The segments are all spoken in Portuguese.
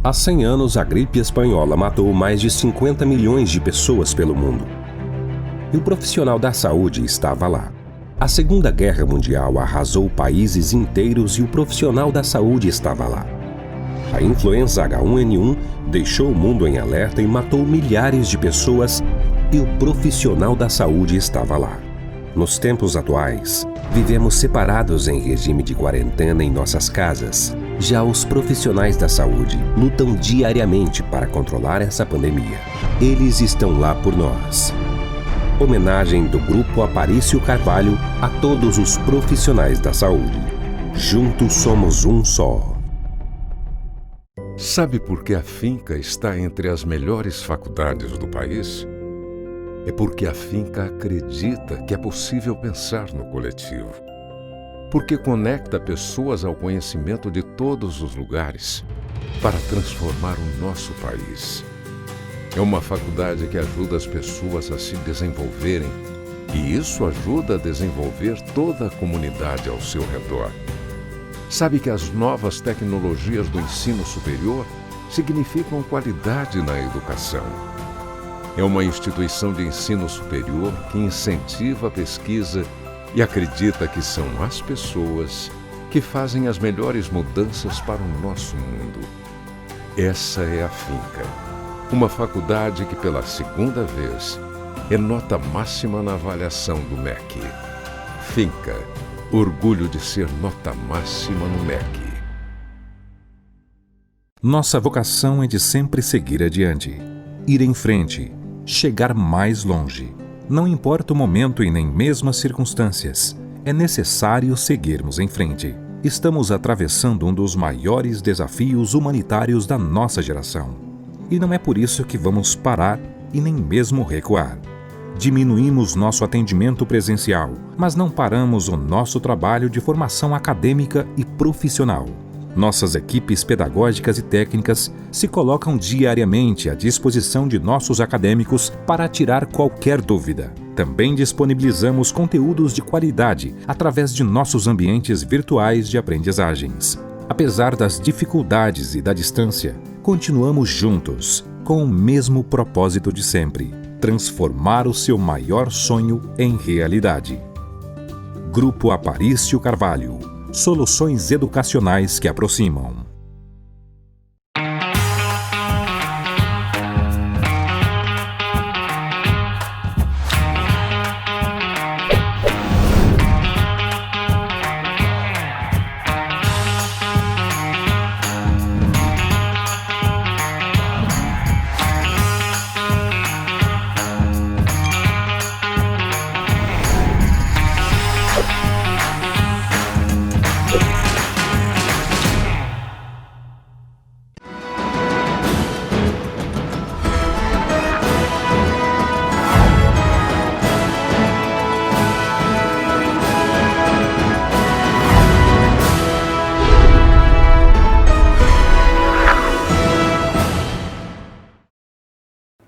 Há 100 anos, a gripe espanhola matou mais de 50 milhões de pessoas pelo mundo. E o profissional da saúde estava lá. A Segunda Guerra Mundial arrasou países inteiros e o profissional da saúde estava lá. A influenza H1N1 deixou o mundo em alerta e matou milhares de pessoas e o profissional da saúde estava lá. Nos tempos atuais, vivemos separados em regime de quarentena em nossas casas. Já os profissionais da saúde lutam diariamente para controlar essa pandemia. Eles estão lá por nós. Homenagem do Grupo Aparício Carvalho a todos os profissionais da saúde. Juntos somos um só. Sabe por que a Finca está entre as melhores faculdades do país? É porque a Finca acredita que é possível pensar no coletivo. Porque conecta pessoas ao conhecimento de todos os lugares para transformar o nosso país. É uma faculdade que ajuda as pessoas a se desenvolverem e isso ajuda a desenvolver toda a comunidade ao seu redor. Sabe que as novas tecnologias do ensino superior significam qualidade na educação. É uma instituição de ensino superior que incentiva a pesquisa e acredita que são as pessoas que fazem as melhores mudanças para o nosso mundo. Essa é a Finca, uma faculdade que pela segunda vez é nota máxima na avaliação do MEC. Finca, orgulho de ser nota máxima no MEC. Nossa vocação é de sempre seguir adiante, ir em frente, chegar mais longe. Não importa o momento e nem mesmo as circunstâncias, é necessário seguirmos em frente. Estamos atravessando um dos maiores desafios humanitários da nossa geração. E não é por isso que vamos parar e nem mesmo recuar. Diminuímos nosso atendimento presencial, mas não paramos o nosso trabalho de formação acadêmica e profissional. Nossas equipes pedagógicas e técnicas se colocam diariamente à disposição de nossos acadêmicos para tirar qualquer dúvida. Também disponibilizamos conteúdos de qualidade através de nossos ambientes virtuais de aprendizagens. Apesar das dificuldades e da distância, continuamos juntos, com o mesmo propósito de sempre: transformar o seu maior sonho em realidade. Grupo Aparício Carvalho. Soluções educacionais que aproximam.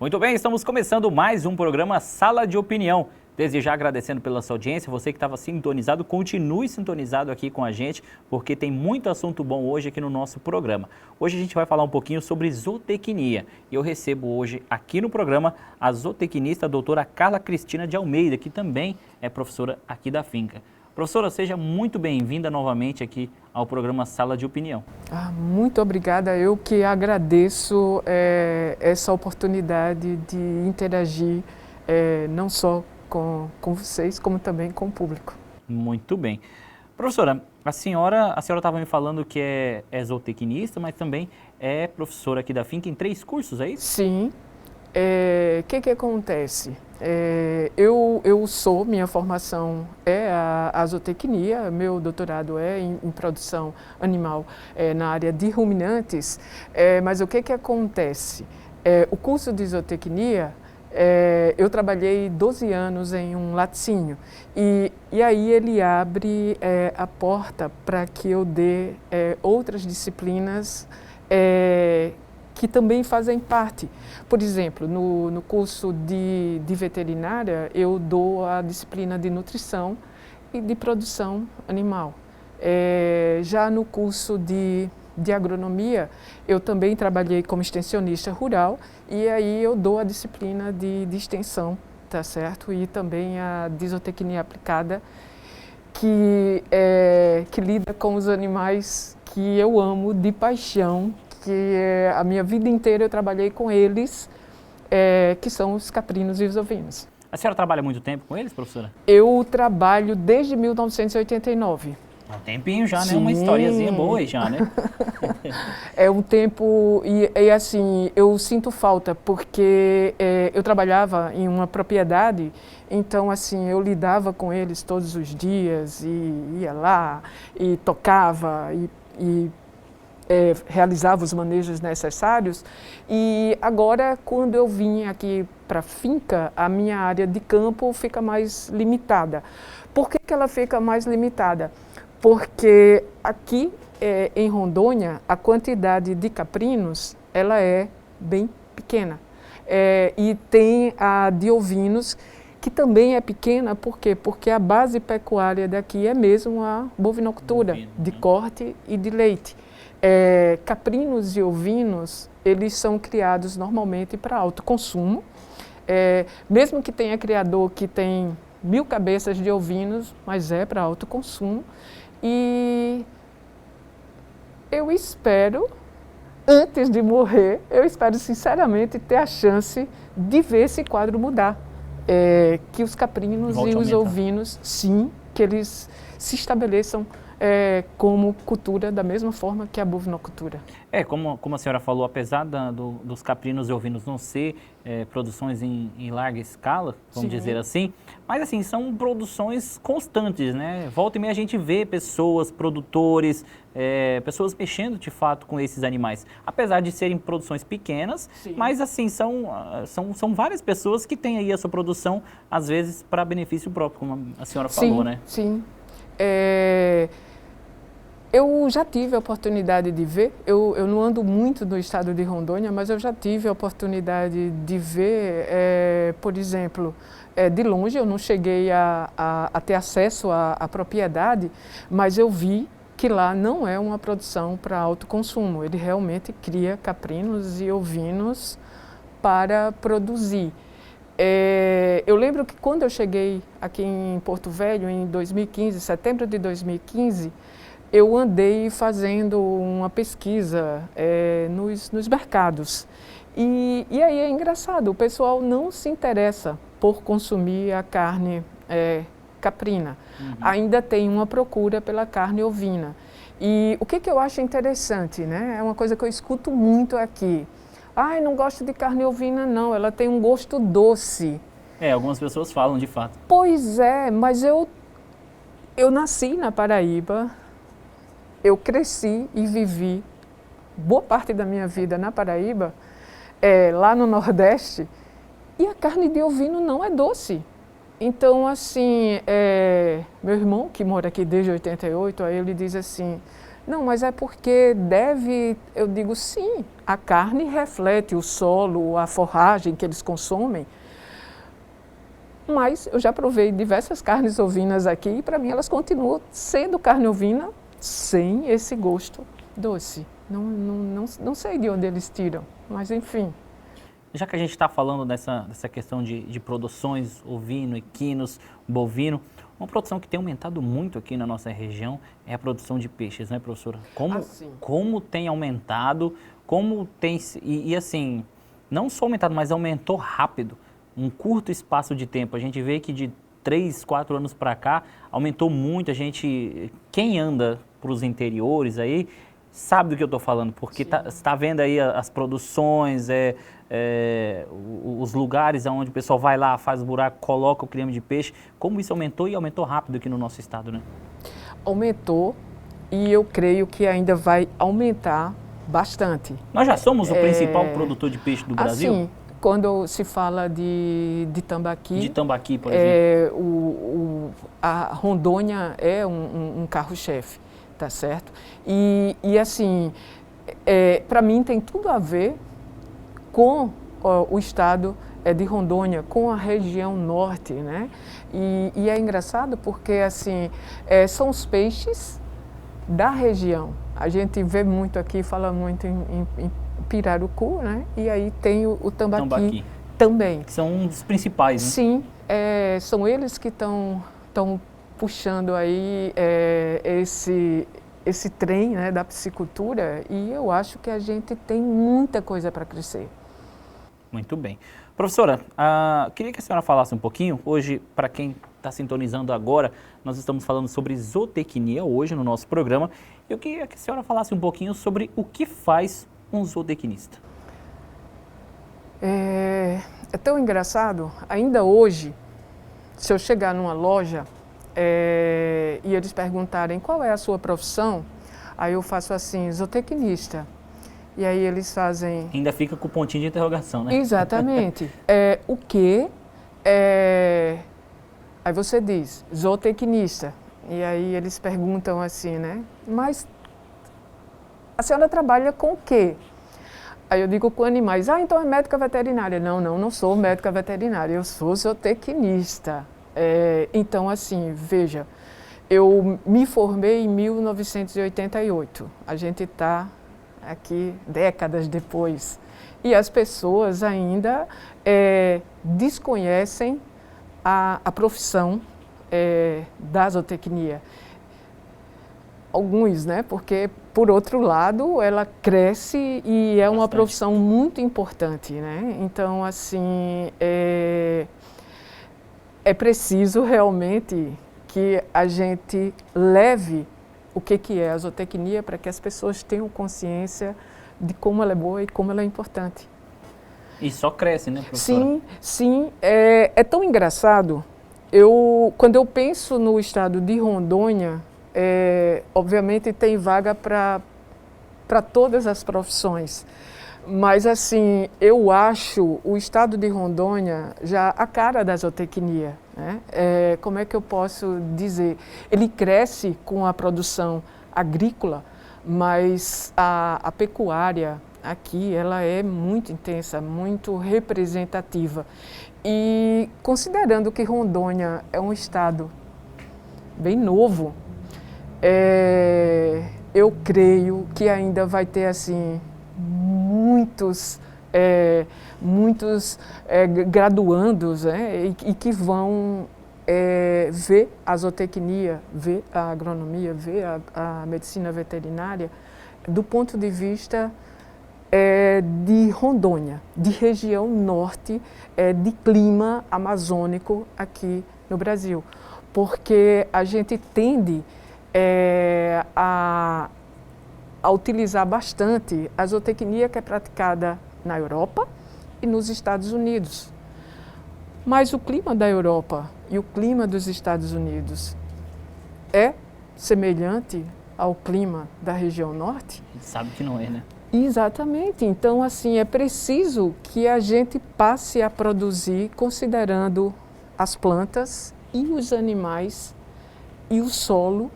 Muito bem, estamos começando mais um programa Sala de Opinião. Desde já agradecendo pela sua audiência, você que estava sintonizado, continue sintonizado aqui com a gente, porque tem muito assunto bom hoje aqui no nosso programa. Hoje a gente vai falar um pouquinho sobre zootecnia e eu recebo hoje aqui no programa a zootecnista a doutora Carla Cristina de Almeida, que também é professora aqui da Finca. Professora, seja muito bem-vinda novamente aqui ao programa Sala de Opinião. Muito obrigada, eu que agradeço essa oportunidade de interagir não só com vocês, como também com o público. Muito bem. Professora, a senhora estava me falando que é zootecnista, mas também é professora aqui da Finca em 3 cursos, é isso? Sim. Que acontece? Minha formação é a zootecnia, meu doutorado é em produção animal na área de ruminantes, mas o que acontece? O curso de zootecnia, eu trabalhei 12 anos em um laticínio e aí ele abre a porta para que eu dê outras disciplinas que também fazem parte. Por exemplo, no curso de veterinária, eu dou a disciplina de nutrição e de produção animal. Já no curso de de agronomia, eu também trabalhei como extensionista rural e aí eu dou a disciplina de extensão, tá certo? E também a de zootecnia aplicada, que lida com os animais que eu amo de paixão, que a minha vida inteira eu trabalhei com eles, que são os caprinos e os ovinos. A senhora trabalha há muito tempo com eles, professora? Eu trabalho desde 1989. Há um tempinho já, Sim. né? Uma historiazinha boa aí já, né? É um tempo, e assim, eu sinto falta, porque eu trabalhava em uma propriedade, então assim, eu lidava com eles todos os dias, e ia lá, e tocava, e realizava os manejos necessários. E agora, quando eu vim aqui para a finca, a minha área de campo fica mais limitada. Por que ela fica mais limitada? Porque aqui em Rondônia, a quantidade de caprinos ela é bem pequena. E tem a de ovinos, que também é pequena, por quê? Porque a base pecuária daqui é mesmo a bovinocultura, de corte e de leite. Caprinos e ovinos, eles são criados normalmente para autoconsumo. Mesmo que tenha criador que tem 1000 cabeças de ovinos, mas é para autoconsumo. E eu espero, antes de morrer, eu espero sinceramente ter a chance de ver esse quadro mudar. Que os caprinos e os ovinos, sim, que eles se estabeleçam como cultura da mesma forma que a bovinocultura. Como a senhora falou, apesar dos caprinos e ovinos não ser produções em larga escala, vamos dizer assim, mas assim, são produções constantes, né? Volta e meia a gente vê pessoas, produtores, pessoas mexendo de fato com esses animais. Apesar de serem produções pequenas, sim, mas assim, são várias pessoas que têm aí a sua produção, às vezes, para benefício próprio, como a senhora falou, né? Sim, eu já tive a oportunidade de ver, eu não ando muito no estado de Rondônia, mas eu já tive a oportunidade de ver, por exemplo, de longe, eu não cheguei a ter acesso à propriedade, mas eu vi que lá não é uma produção para autoconsumo, ele realmente cria caprinos e ovinos para produzir. Eu lembro que quando eu cheguei aqui em Porto Velho, em 2015, setembro de 2015, eu andei fazendo uma pesquisa nos mercados. E aí é engraçado, o pessoal não se interessa por consumir a carne caprina. Uhum. Ainda tem uma procura pela carne ovina. E o que eu acho interessante, né? É uma coisa que eu escuto muito aqui. Ai, não gosto de carne ovina não, ela tem um gosto doce. Algumas pessoas falam de fato. Pois é, mas eu nasci na Paraíba, eu cresci e vivi boa parte da minha vida na Paraíba, lá no Nordeste, e a carne de ovino não é doce. Então, assim, meu irmão, que mora aqui desde 88, aí ele diz assim, não, mas é porque eu digo sim, a carne reflete o solo, a forragem que eles consomem, mas eu já provei diversas carnes ovinas aqui e para mim elas continuam sendo carne ovina sem esse gosto doce. Não sei de onde eles tiram, mas enfim. Já que a gente está falando dessa questão de produções ovino, equinos, bovino, uma produção que tem aumentado muito aqui na nossa região é a produção de peixes, né, professora? Como tem aumentado, e assim, não só aumentado, mas aumentou rápido, um curto espaço de tempo. A gente vê que de 3, 4 anos para cá, aumentou muito. Quem anda para os interiores aí, sabe do que eu estou falando, porque está vendo aí as produções, os lugares onde o pessoal vai lá, faz o buraco, coloca o creme de peixe. Como isso aumentou e aumentou rápido aqui no nosso estado, né? Aumentou e eu creio que ainda vai aumentar bastante. Nós já somos o principal produtor de peixe do Brasil? Assim, quando se fala de tambaqui... De tambaqui, por exemplo. A Rondônia é um carro-chefe, tá certo? E assim, para mim tem tudo a ver com o estado de Rondônia, com a região norte, né? E é engraçado porque, assim, são os peixes da região. A gente vê muito aqui, fala muito em pirarucu, né? E aí tem o tambaqui também. Que são os principais, né? Sim, são eles que estão puxando aí esse trem, né, da piscicultura, e eu acho que a gente tem muita coisa para crescer. Muito bem. Professora, queria que a senhora falasse um pouquinho, hoje, para quem está sintonizando agora, nós estamos falando sobre zootecnia hoje no nosso programa. Eu queria que a senhora falasse um pouquinho sobre o que faz um zootecnista. É tão engraçado, ainda hoje, se eu chegar numa loja e eles perguntarem qual é a sua profissão, aí eu faço assim, zootecnista. E aí eles fazem... Ainda fica com o pontinho de interrogação, né? Exatamente. O quê? Aí você diz, zootecnista. E aí eles perguntam assim, né? Mas a senhora trabalha com o quê? Aí eu digo com animais. Então é médica veterinária. Não sou médica veterinária, eu sou zootecnista. Então, assim, veja, eu me formei em 1988. A gente está aqui décadas depois. E as pessoas ainda desconhecem a profissão da zootecnia. Alguns, né? Porque, por outro lado, ela cresce e é uma profissão muito importante, né? Então, assim, é preciso realmente que a gente leve o que é a zootecnia para que as pessoas tenham consciência de como ela é boa e como ela é importante. E só cresce, né, professora? Sim. É tão engraçado. Quando eu penso no estado de Rondônia, obviamente tem vaga para todas as profissões. Mas, assim, eu acho o estado de Rondônia já a cara da zootecnia, né? Como é que eu posso dizer? Ele cresce com a produção agrícola, mas a pecuária aqui ela é muito intensa, muito representativa. E considerando que Rondônia é um estado bem novo, eu creio que ainda vai ter assim muitos graduandos, né, e que vão ver a zootecnia, ver a agronomia, ver a medicina veterinária do ponto de vista de Rondônia, de região norte, de clima amazônico aqui no Brasil. Porque a gente tende a utilizar bastante a zootecnia que é praticada na Europa e nos Estados Unidos. Mas o clima da Europa e o clima dos Estados Unidos é semelhante ao clima da região norte? A gente sabe que não é, né? Exatamente. Então, assim, é preciso que a gente passe a produzir considerando as plantas e os animais e o solo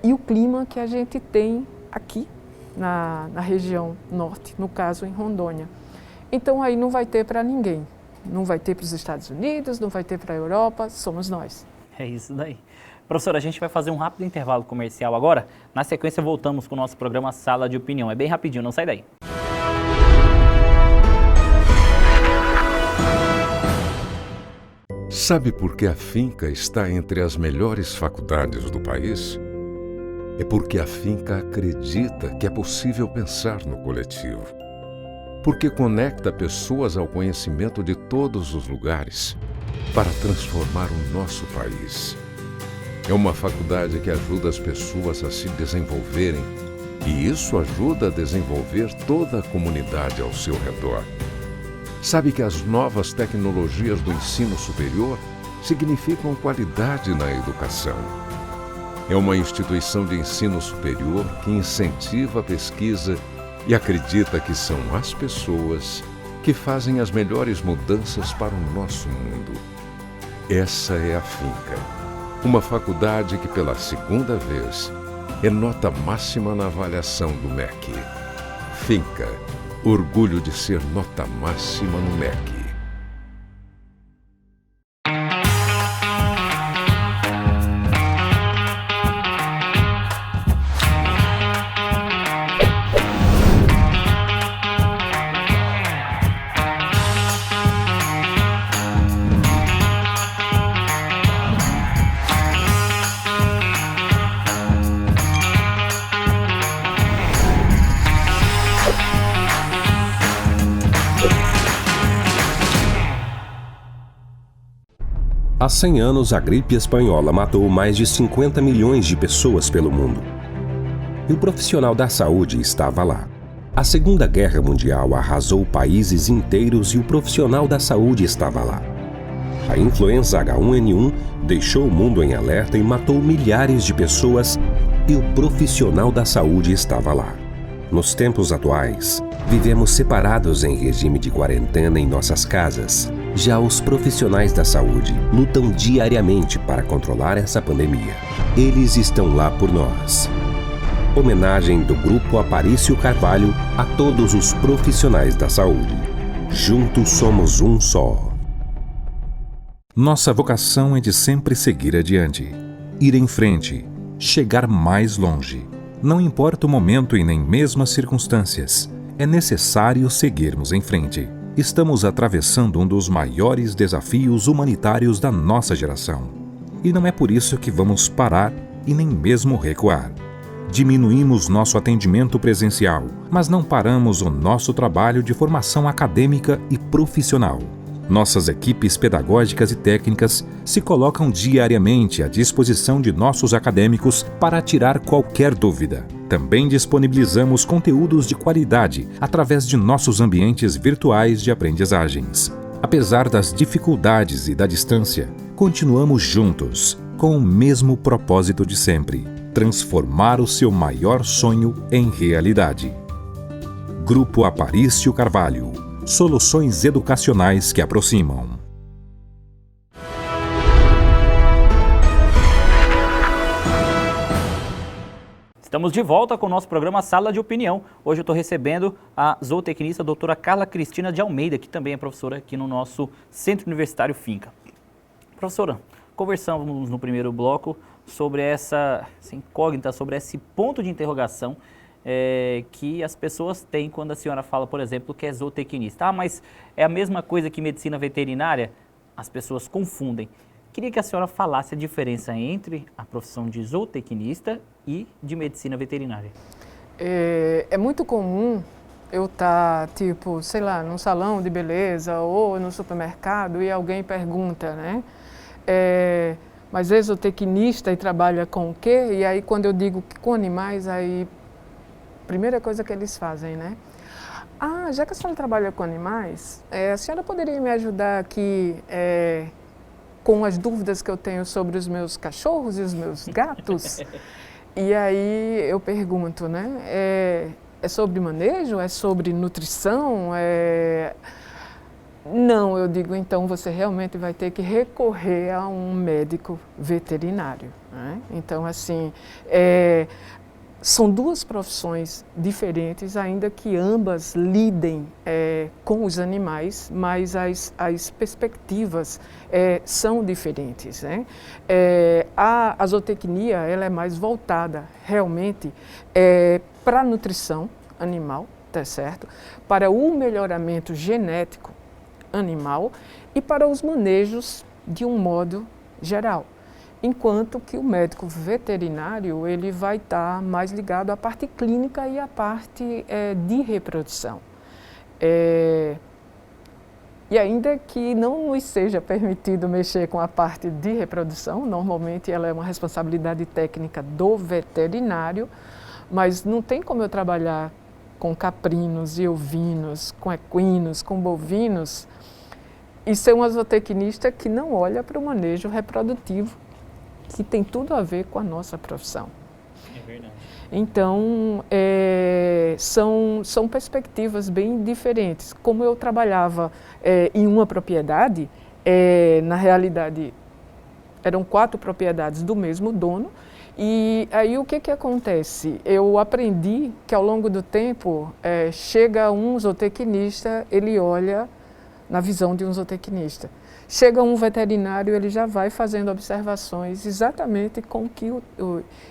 e o clima que a gente tem aqui na região norte, no caso em Rondônia. Então aí não vai ter para ninguém, não vai ter para os Estados Unidos, não vai ter para a Europa, somos nós. É isso daí. Professora, a gente vai fazer um rápido intervalo comercial agora, na sequência voltamos com o nosso programa Sala de Opinião, é bem rapidinho, não sai daí. Sabe por que a finca está entre as melhores faculdades do país? É porque a finca acredita que é possível pensar no coletivo. Porque conecta pessoas ao conhecimento de todos os lugares para transformar o nosso país. É uma faculdade que ajuda as pessoas a se desenvolverem e isso ajuda a desenvolver toda a comunidade ao seu redor. Sabe que as novas tecnologias do ensino superior significam qualidade na educação. É uma instituição de ensino superior que incentiva a pesquisa e acredita que são as pessoas que fazem as melhores mudanças para o nosso mundo. Essa é a Finca, uma faculdade que pela segunda vez é nota máxima na avaliação do MEC. Finca, orgulho de ser nota máxima no MEC. Há 100 anos, a gripe espanhola matou mais de 50 milhões de pessoas pelo mundo. E o profissional da saúde estava lá. A Segunda Guerra Mundial arrasou países inteiros e o profissional da saúde estava lá. A influenza H1N1 deixou o mundo em alerta e matou milhares de pessoas e o profissional da saúde estava lá. Nos tempos atuais, vivemos separados em regime de quarentena em nossas casas. Já os profissionais da saúde lutam diariamente para controlar essa pandemia. Eles estão lá por nós. Homenagem do Grupo Aparício Carvalho a todos os profissionais da saúde. Juntos somos um só. Nossa vocação é de sempre seguir adiante, ir em frente, chegar mais longe. Não importa o momento e nem mesmo as circunstâncias, é necessário seguirmos em frente. Estamos atravessando um dos maiores desafios humanitários da nossa geração. E não é por isso que vamos parar e nem mesmo recuar. Diminuímos nosso atendimento presencial, mas não paramos o nosso trabalho de formação acadêmica e profissional. Nossas equipes pedagógicas e técnicas se colocam diariamente à disposição de nossos acadêmicos para tirar qualquer dúvida. Também disponibilizamos conteúdos de qualidade através de nossos ambientes virtuais de aprendizagens. Apesar das dificuldades e da distância, continuamos juntos, com o mesmo propósito de sempre: transformar o seu maior sonho em realidade. Grupo Aparício Carvalho. Soluções educacionais que aproximam. Estamos de volta com o nosso programa Sala de Opinião. Hoje eu estou recebendo a zootecnista doutora Carla Cristina de Almeida, que também é professora aqui no nosso Centro Universitário Finca. Professora, conversamos no primeiro bloco sobre essa incógnita, sobre esse ponto de interrogação que as pessoas têm quando a senhora fala, por exemplo, que é zootecnista. Ah, mas é a mesma coisa que medicina veterinária? As pessoas confundem. Queria que a senhora falasse a diferença entre a profissão de zootecnista e de medicina veterinária. É muito comum eu estar, sei lá, num salão de beleza ou no supermercado e alguém pergunta, né? Mas é zootecnista e trabalha com o quê? E aí quando eu digo que com animais, aí primeira coisa que eles fazem, né? Ah, já que a senhora trabalha com animais, a senhora poderia me ajudar aqui com as dúvidas que eu tenho sobre os meus cachorros e os meus gatos? E aí eu pergunto, né? É sobre manejo? É sobre nutrição? Não, eu digo, então você realmente vai ter que recorrer a um médico veterinário, né? Então, assim, são duas profissões diferentes, ainda que ambas lidem com os animais, mas as perspectivas são diferentes, né? A zootecnia ela é mais voltada realmente para a nutrição animal, tá certo? Para o melhoramento genético animal e para os manejos de um modo geral. Enquanto que o médico veterinário ele vai estar mais ligado à parte clínica e à parte de reprodução. E ainda que não nos seja permitido mexer com a parte de reprodução, normalmente ela é uma responsabilidade técnica do veterinário, mas não tem como eu trabalhar com caprinos e ovinos, com equinos, com bovinos, e ser uma zootecnista que não olha para o manejo reprodutivo, que tem tudo a ver com a nossa profissão. É verdade. Então, são perspectivas bem diferentes. Como eu trabalhava em uma propriedade, na realidade, eram 4 propriedades do mesmo dono, e aí o que acontece? Eu aprendi que ao longo do tempo, chega um zootecnista, ele olha na visão de um zootecnista. Chega um veterinário, ele já vai fazendo observações exatamente com o que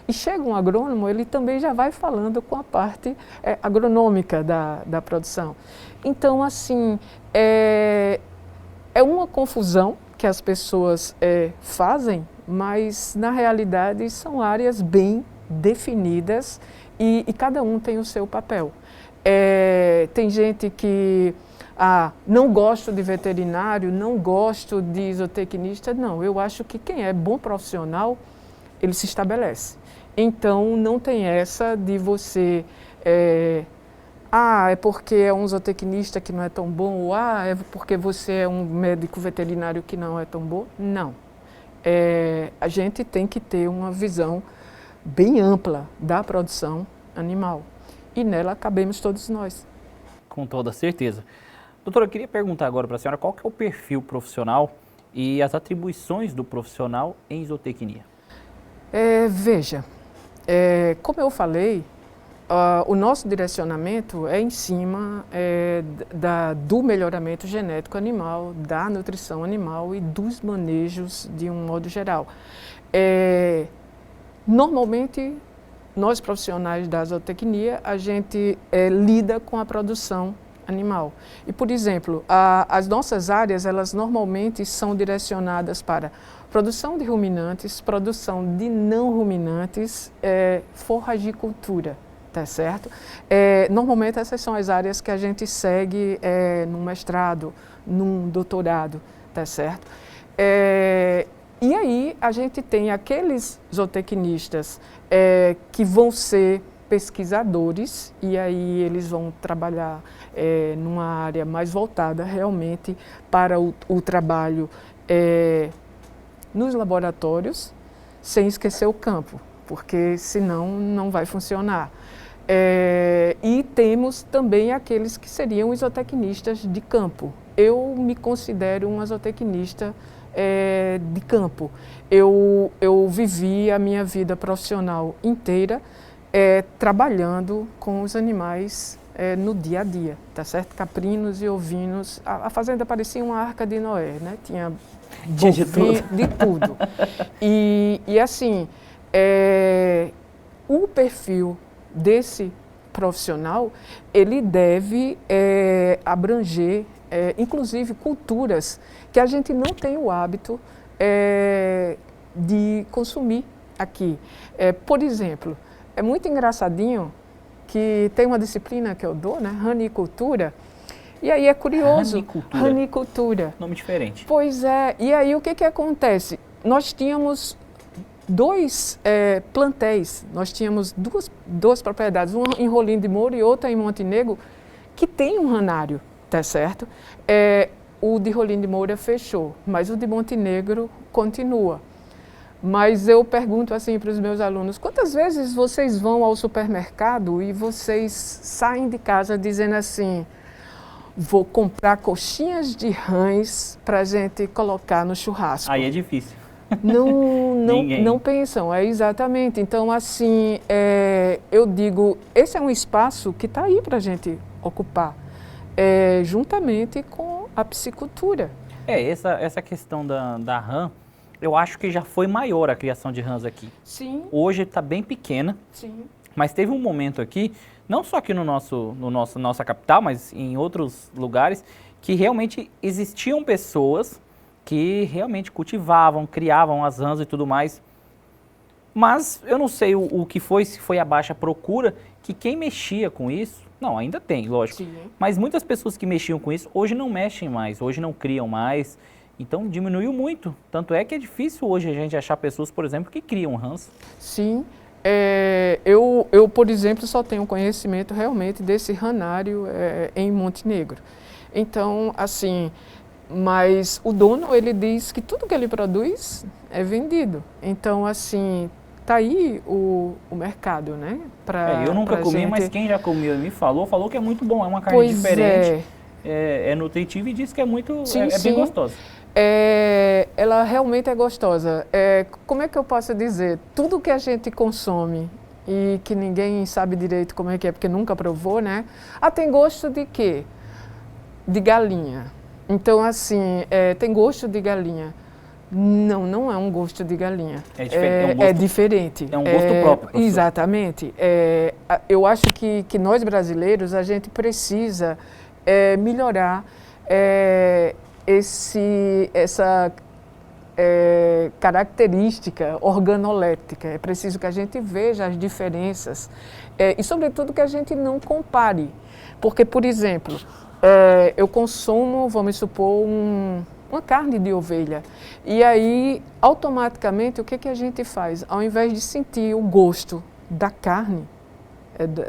e chega um agrônomo, ele também já vai falando com a parte agronômica da produção. Então, assim, é uma confusão que as pessoas fazem, mas, na realidade, são áreas bem definidas e cada um tem o seu papel. Tem gente que não gosto de veterinário, não gosto de zootecnista. Não, eu acho que quem é bom profissional, ele se estabelece. Então, não tem essa de você... é porque é um zootecnista que não é tão bom, ou é porque você é um médico veterinário que não é tão bom. Não. A gente tem que ter uma visão bem ampla da produção animal. E nela cabemos todos nós. Com toda certeza. Doutora, eu queria perguntar agora para a senhora qual que é o perfil profissional e as atribuições do profissional em zootecnia. Veja, como eu falei, o nosso direcionamento é em cima do melhoramento genético animal, da nutrição animal e dos manejos de um modo geral. Normalmente, nós profissionais da zootecnia, a gente lida com a produção animal. E, por exemplo, as nossas áreas, elas normalmente são direcionadas para produção de ruminantes, produção de não ruminantes, forragicultura. Tá certo? Normalmente essas são as áreas que a gente segue num mestrado, num doutorado, tá certo? E aí a gente tem aqueles zootecnistas que vão ser pesquisadores e aí eles vão trabalhar numa área mais voltada realmente para o trabalho nos laboratórios, sem esquecer o campo, porque senão não vai funcionar. E temos também aqueles que seriam os zootecnistas de campo. Eu me considero uma zootecnista de campo. Eu vivi a minha vida profissional inteira trabalhando com os animais no dia a dia, tá certo? Caprinos e ovinos. A fazenda parecia uma arca de Noé, né? Tinha de tudo. De tudo. E assim, o perfil desse profissional, ele deve abranger, inclusive, culturas que a gente não tem o hábito de consumir aqui. Por exemplo, é muito engraçadinho que tem uma disciplina que eu dou, né, ranicultura, e aí é curioso. Ranicultura. Nome diferente. Pois é, e aí o que acontece? Nós tínhamos dois plantéis, nós tínhamos duas propriedades, uma em Rolim de Moura e outra em Montenegro, que tem um ranário, tá certo? O de Rolim de Moura fechou, mas o de Montenegro continua. Mas eu pergunto assim para os meus alunos, quantas vezes vocês vão ao supermercado e vocês saem de casa dizendo assim, vou comprar coxinhas de rãs para a gente colocar no churrasco? Aí é difícil. Não pensam, exatamente. Então, assim, eu digo, esse é um espaço que está aí para a gente ocupar, juntamente com a piscicultura. Essa questão da rã, eu acho que já foi maior a criação de rãs aqui. Sim. Hoje está bem pequena. Sim. Mas teve um momento aqui, não só aqui nossa capital, mas em outros lugares, que realmente existiam pessoas que realmente cultivavam, criavam as rãs e tudo mais. Mas eu não sei o que foi, se foi a baixa procura, que quem mexia com isso, não, ainda tem, lógico. Sim. Mas muitas pessoas que mexiam com isso, hoje não mexem mais, hoje não criam mais. Então diminuiu muito. Tanto é que é difícil hoje a gente achar pessoas, por exemplo, que criam rãs. Sim. Eu, por exemplo, só tenho conhecimento realmente desse ranário em Montenegro. Então, assim, mas o dono, ele diz que tudo que ele produz é vendido. Então, assim, tá aí o mercado, né? Eu nunca comi, mas quem já comeu e me falou que é muito bom, é uma carne diferente, é nutritiva e diz que é muito, sim, bem gostosa. Ela realmente é gostosa. Como é que eu posso dizer? Tudo que a gente consome e que ninguém sabe direito como é que é, porque nunca provou, né? Tem gosto de quê? De galinha. Então, assim, tem gosto de galinha. Não é um gosto de galinha. É diferente. É um gosto próprio. Professor. Exatamente. Eu acho que nós brasileiros, a gente precisa melhorar essa característica organoléptica. É preciso que a gente veja as diferenças e, sobretudo, que a gente não compare. Porque, por exemplo, eu consumo, vamos supor, uma carne de ovelha. E aí, automaticamente, o que a gente faz? Ao invés de sentir o gosto da carne,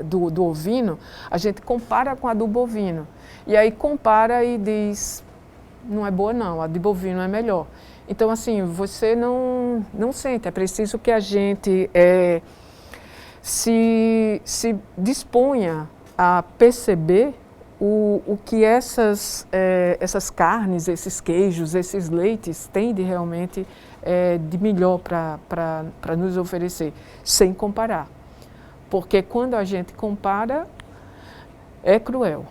do ovino, a gente compara com a do bovino. E aí compara e diz, não é boa não, a de bovino é melhor. Então, assim, você não sente, é preciso que a gente se disponha a perceber o que essas carnes, esses queijos, esses leites têm de realmente de melhor para nos oferecer, sem comparar. Porque quando a gente compara, é cruel.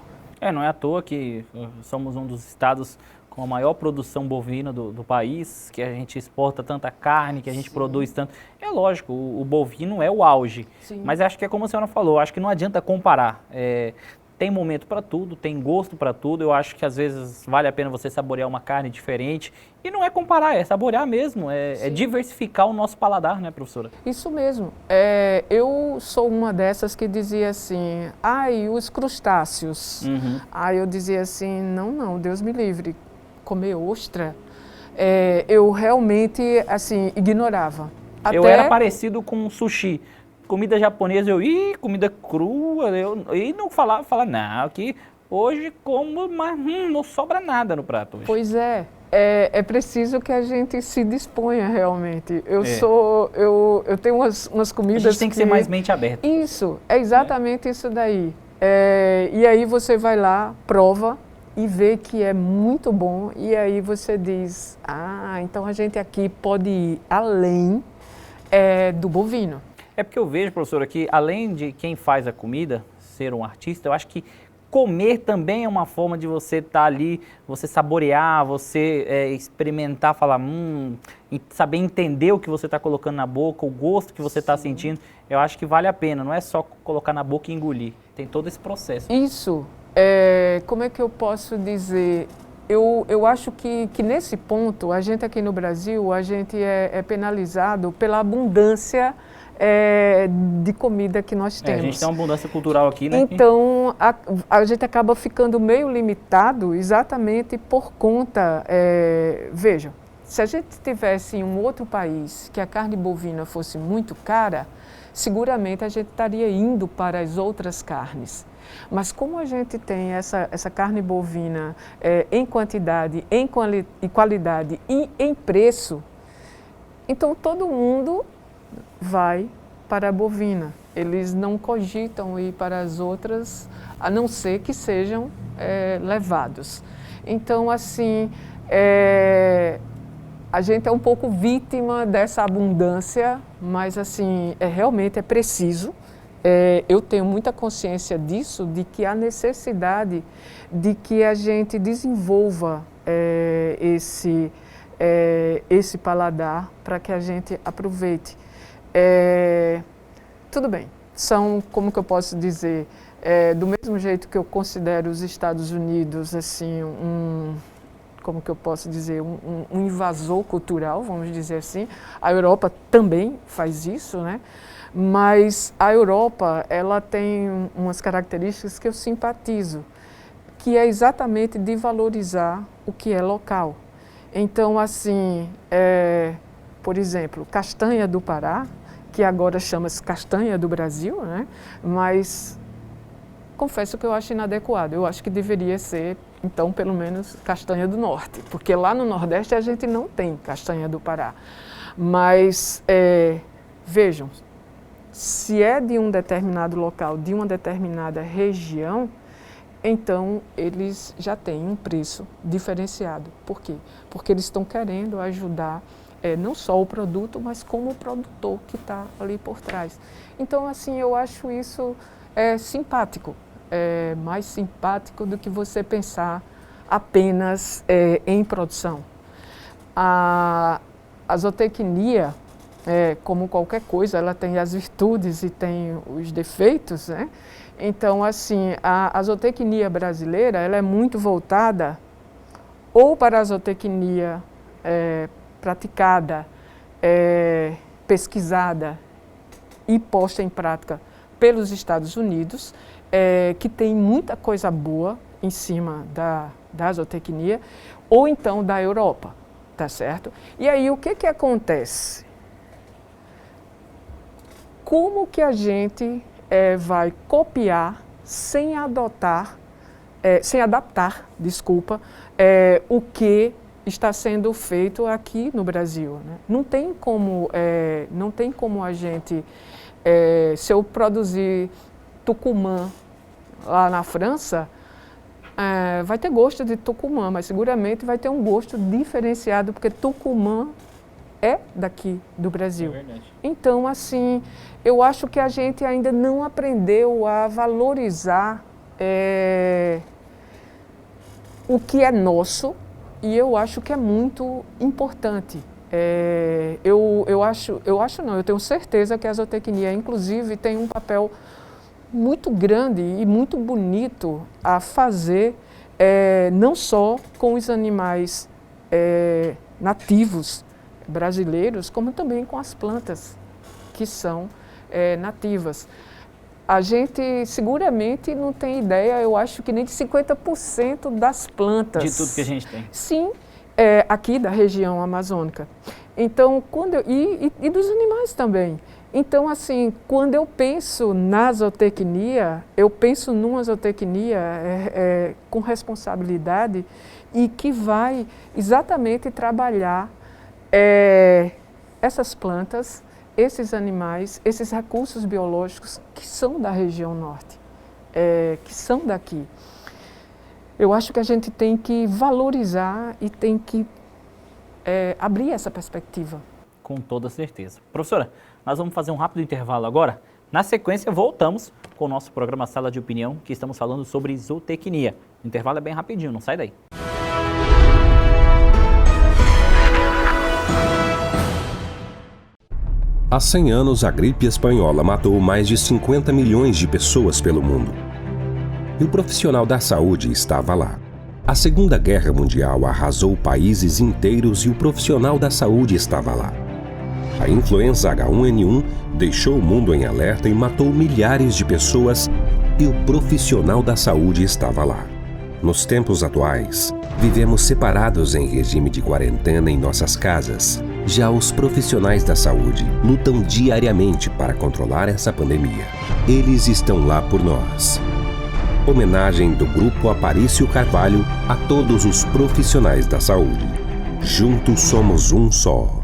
Não é à toa que somos um dos estados com a maior produção bovina do país, que a gente exporta tanta carne, que a gente produz tanto. É lógico, o bovino é o auge. Sim. Mas acho que é como a senhora falou, acho que não adianta comparar. Tem momento para tudo, tem gosto para tudo. Eu acho que às vezes vale a pena você saborear uma carne diferente. E não é comparar, é saborear mesmo, é diversificar o nosso paladar, né, professora? Isso mesmo. Eu sou uma dessas que dizia assim, e os crustáceos? Uhum. Aí eu dizia assim, não, Deus me livre, comer ostra. Eu realmente, assim, ignorava. Eu era parecido com sushi. Comida japonesa, comida crua, e não falava, não, aqui hoje como, mas não sobra nada no prato hoje. Pois é preciso que a gente se disponha realmente. Eu tenho umas comidas a gente tem que ser mais mente aberta. Isso, é exatamente isso daí. E aí você vai lá, prova e vê que é muito bom, e aí você diz, então a gente aqui pode ir além do bovino. É porque eu vejo, professora, que além de quem faz a comida, ser um artista, eu acho que comer também é uma forma de você estar ali, você saborear, você experimentar, falar, e saber entender o que você está colocando na boca, o gosto que você está sentindo. Eu acho que vale a pena, não é só colocar na boca e engolir. Tem todo esse processo. Isso, como é que eu posso dizer? Eu acho que nesse ponto, a gente aqui no Brasil, a gente é penalizado pela abundância de comida que nós temos. A gente tem uma abundância cultural aqui, né? Então, a gente acaba ficando meio limitado exatamente por conta... Veja, se a gente tivesse em um outro país que a carne bovina fosse muito cara, seguramente a gente estaria indo para as outras carnes. Mas como a gente tem essa carne bovina em quantidade, em qualidade e em preço, então todo mundo vai para a bovina. Eles não cogitam ir para as outras, a não ser que sejam levados. Então, assim, a gente é um pouco vítima dessa abundância, mas, assim, realmente é preciso. Eu tenho muita consciência disso, de que há necessidade de que a gente desenvolva esse paladar para que a gente aproveite. Tudo bem, são, como que eu posso dizer, do mesmo jeito que eu considero os Estados Unidos, assim, como que eu posso dizer, um invasor cultural, vamos dizer assim. A Europa também faz isso, né? Mas a Europa, ela tem umas características que eu simpatizo, que é exatamente de valorizar o que é local. Então, assim, por exemplo, castanha do Pará, que agora chama-se castanha do Brasil, né? Mas confesso que eu acho inadequado. Eu acho que deveria ser, então, pelo menos, castanha do Norte, porque lá no Nordeste a gente não tem castanha do Pará. Mas, vejam, se é de um determinado local, de uma determinada região, então eles já têm um preço diferenciado. Por quê? Porque eles estão querendo ajudar não só o produto, mas como o produtor que está ali por trás. Então, assim, eu acho isso simpático, mais simpático do que você pensar apenas em produção. A zootecnia, como qualquer coisa, ela tem as virtudes e tem os defeitos, né? Então, assim, a zootecnia brasileira, ela é muito voltada ou para a zootecnia praticada, pesquisada e posta em prática pelos Estados Unidos, que tem muita coisa boa. em cima da zootecnia, ou então da Europa, tá certo? E aí o que acontece? Como que a gente vai copiar sem adaptar, o que está sendo feito aqui no Brasil, né? Não tem como a gente, se eu produzir Tucumã lá na França, vai ter gosto de Tucumã, mas seguramente vai ter um gosto diferenciado, porque Tucumã é daqui do Brasil. É verdade. Então, assim, eu acho que a gente ainda não aprendeu a valorizar o que é nosso, e eu acho que é muito importante. Eu tenho certeza que a zootecnia, inclusive, tem um papel muito grande e muito bonito a fazer, não só com os animais nativos brasileiros, como também com as plantas que são nativas. A gente seguramente não tem ideia, eu acho que nem de 50% das plantas. De tudo que a gente tem. Sim, aqui da região amazônica. Então, e dos animais também. Então, assim, quando eu penso na zootecnia, eu penso numa zootecnia com responsabilidade e que vai exatamente trabalhar essas plantas, esses animais, esses recursos biológicos que são da região norte, que são daqui. Eu acho que a gente tem que valorizar e tem que abrir essa perspectiva. Com toda certeza. Professora, nós vamos fazer um rápido intervalo agora. Na sequência, voltamos com o nosso programa Sala de Opinião, que estamos falando sobre zootecnia. O intervalo é bem rapidinho, não sai daí. Há 100 anos, a gripe espanhola matou mais de 50 milhões de pessoas pelo mundo. E o profissional da saúde estava lá. A Segunda Guerra Mundial arrasou países inteiros e o profissional da saúde estava lá. A influenza H1N1 deixou o mundo em alerta e matou milhares de pessoas e o profissional da saúde estava lá. Nos tempos atuais, vivemos separados em regime de quarentena em nossas casas. Já os profissionais da saúde lutam diariamente para controlar essa pandemia. Eles estão lá por nós. Homenagem do Grupo Aparício Carvalho a todos os profissionais da saúde. Juntos somos um só.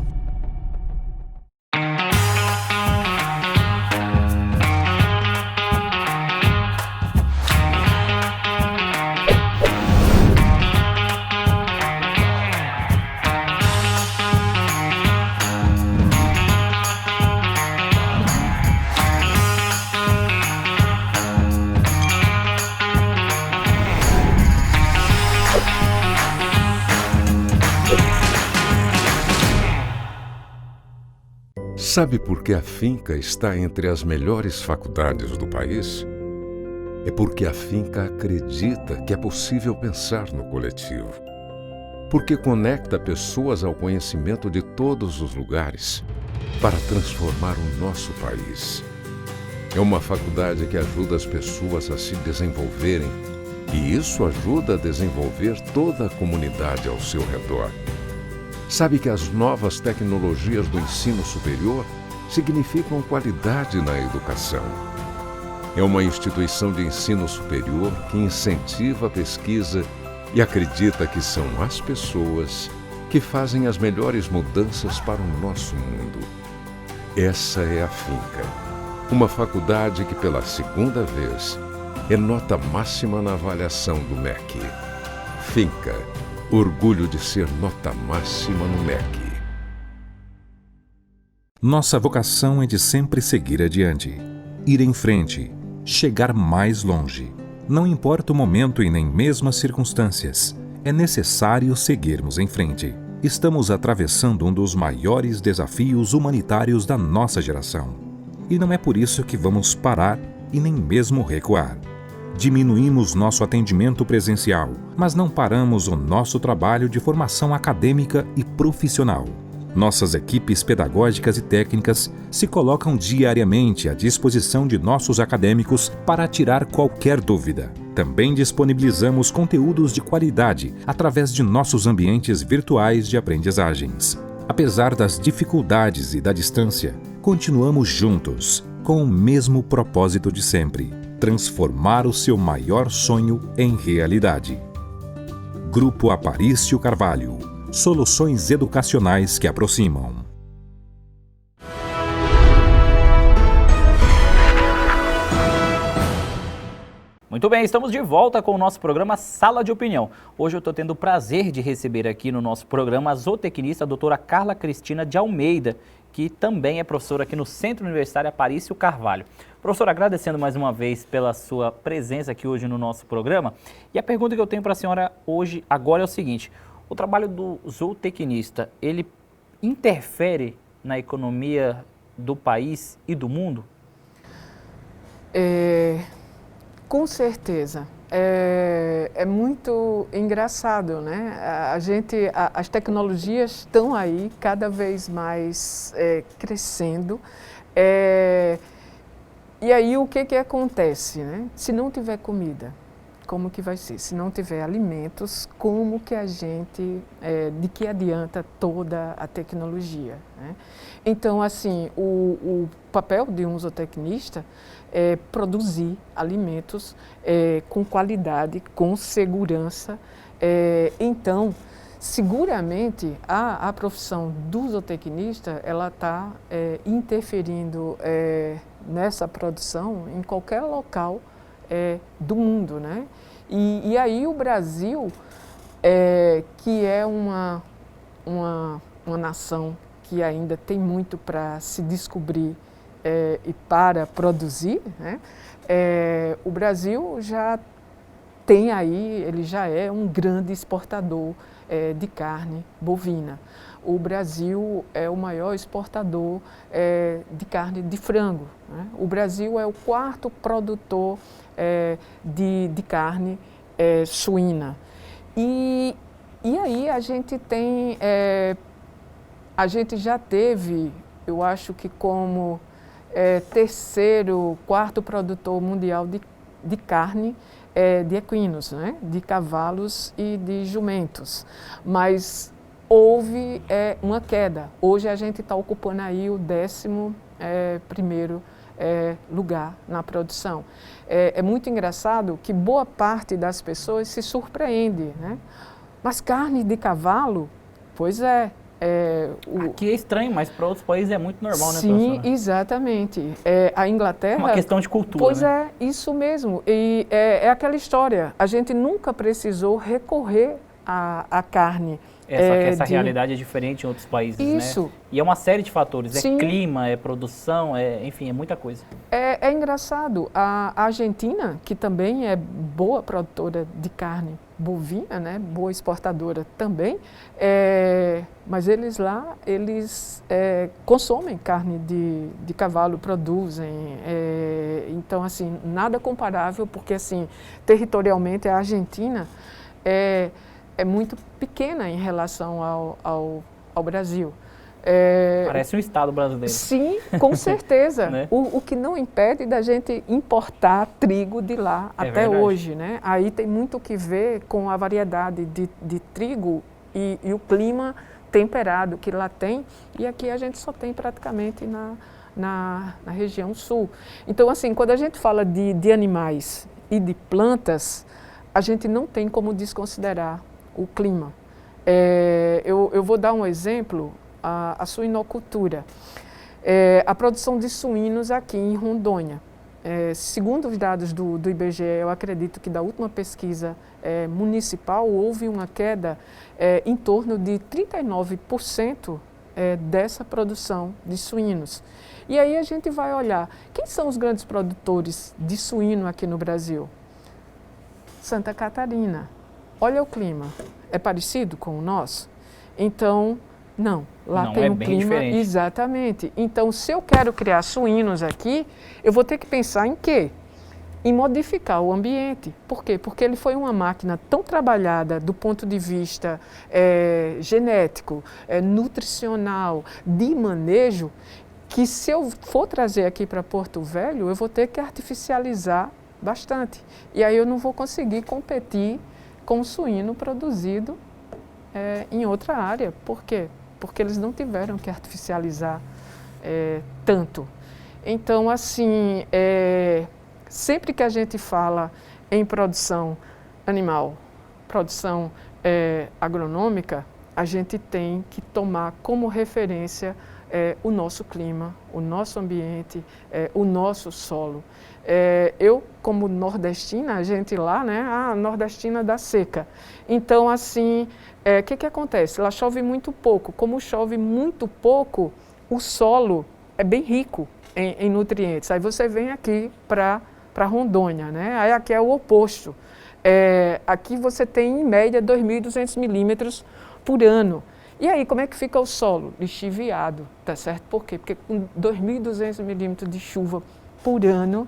Sabe por que a finca está entre as melhores faculdades do país? É porque a finca acredita que é possível pensar no coletivo. Porque conecta pessoas ao conhecimento de todos os lugares para transformar o nosso país. É uma faculdade que ajuda as pessoas a se desenvolverem e isso ajuda a desenvolver toda a comunidade ao seu redor. Sabe que as novas tecnologias do ensino superior significam qualidade na educação. É uma instituição de ensino superior que incentiva a pesquisa e acredita que são as pessoas que fazem as melhores mudanças para o nosso mundo. Essa é a Finca, uma faculdade que pela segunda vez é nota máxima na avaliação do MEC. Finca. Orgulho de ser nota máxima no MEC. Nossa vocação é de sempre seguir adiante, ir em frente, chegar mais longe. Não importa o momento e nem mesmo as circunstâncias, é necessário seguirmos em frente. Estamos atravessando um dos maiores desafios humanitários da nossa geração. E não é por isso que vamos parar e nem mesmo recuar. Diminuímos nosso atendimento presencial, mas não paramos o nosso trabalho de formação acadêmica e profissional. Nossas equipes pedagógicas e técnicas se colocam diariamente à disposição de nossos acadêmicos para tirar qualquer dúvida. Também disponibilizamos conteúdos de qualidade através de nossos ambientes virtuais de aprendizagens. Apesar das dificuldades e da distância, continuamos juntos, com o mesmo propósito de sempre: transformar o seu maior sonho em realidade. Grupo Aparício Carvalho. Soluções educacionais que aproximam. Muito bem, estamos de volta com o nosso programa Sala de Opinião. Hoje eu estou tendo o prazer de receber aqui no nosso programa a zootecnista a doutora Carla Cristina de Almeida, que também é professora aqui no Centro Universitário Aparício Carvalho. Professora, agradecendo mais uma vez pela sua presença aqui hoje no nosso programa. E a pergunta que eu tenho para a senhora hoje, agora é o seguinte: o trabalho do zootecnista, ele interfere na economia do país e do mundo? Com certeza. É muito engraçado, né? As tecnologias estão aí cada vez mais crescendo. E aí o que acontece, né? Se não tiver comida, como que vai ser? Se não tiver alimentos, como que a gente, de que adianta toda a tecnologia, né? Então, assim, o papel de um zootecnista é produzir alimentos com qualidade, com segurança. Então, seguramente, a profissão do zootecnista, ela está interferindo nessa produção em qualquer local do mundo, né? E aí o Brasil, que é uma nação que ainda tem muito para se descobrir e para produzir, né? O Brasil já tem aí, ele já é um grande exportador de carne bovina. O Brasil é o maior exportador de carne de frango, né? O Brasil é o quarto produtor de carne suína. E aí a gente tem, a gente já teve, eu acho que como terceiro, quarto produtor mundial de carne de equinos, né? De cavalos e de jumentos. Mas houve uma queda. Hoje a gente está ocupando aí o 11º lugar na produção. É muito engraçado que boa parte das pessoas se surpreende, né? Mas carne de cavalo? Pois é. Aqui é estranho, mas para outros países é muito normal, né, Sim, professora? Exatamente. A Inglaterra... Uma questão de cultura, Pois né? Isso mesmo. E é aquela história. A gente nunca precisou recorrer à carne. Só que essa realidade é diferente em outros países, Isso. né? E é uma série de fatores. Sim. É clima, é produção, enfim, é muita coisa. É engraçado. A Argentina, que também é boa produtora de carne bovina, né? Boa exportadora também, mas eles lá, consomem carne de cavalo, produzem. Então, assim, nada comparável, porque, assim, territorialmente a Argentina é muito pequena em relação ao Brasil. Parece um estado brasileiro. Sim, com certeza. Né? O que não impede da gente importar trigo de lá até verdade. hoje, né? Aí tem muito que ver com a variedade de trigo e o clima temperado que lá tem, e aqui a gente só tem praticamente na região sul. Então, assim, quando a gente fala de animais e de plantas, a gente não tem como desconsiderar o clima. Eu vou dar um exemplo, a suinocultura. A produção de suínos aqui em Rondônia. Segundo os dados do IBGE, eu acredito que da última pesquisa municipal houve uma queda em torno de 39% dessa produção de suínos. E aí a gente vai olhar, quem são os grandes produtores de suíno aqui no Brasil? Santa Catarina. Olha o clima, é parecido com o nosso? Então, não, lá tem um clima diferente. Exatamente. Então, se eu quero criar suínos aqui, eu vou ter que pensar em quê? em modificar o ambiente. Por quê? Porque ele foi uma máquina tão trabalhada do ponto de vista genético, nutricional, de manejo, que se eu for trazer aqui para Porto Velho, eu vou ter que artificializar bastante. E aí eu não vou conseguir competir com o suíno produzido em outra área. Por quê? Porque eles não tiveram que artificializar tanto. Então, assim, sempre que a gente fala em produção animal, produção agronômica, a gente tem que tomar como referência o nosso clima, o nosso ambiente, o nosso solo. Eu, como nordestina, a gente lá, né, a nordestina da seca. Então, assim, o que acontece? Lá chove muito pouco. Como chove muito pouco, o solo é bem rico em nutrientes. Aí você vem aqui para Rondônia, né? Aí aqui é o oposto. Aqui você tem, em média, 2.200 milímetros por ano. E aí, como é que fica o solo? Lixiviado, tá certo? Por quê? Porque com 2.200 milímetros de chuva por ano,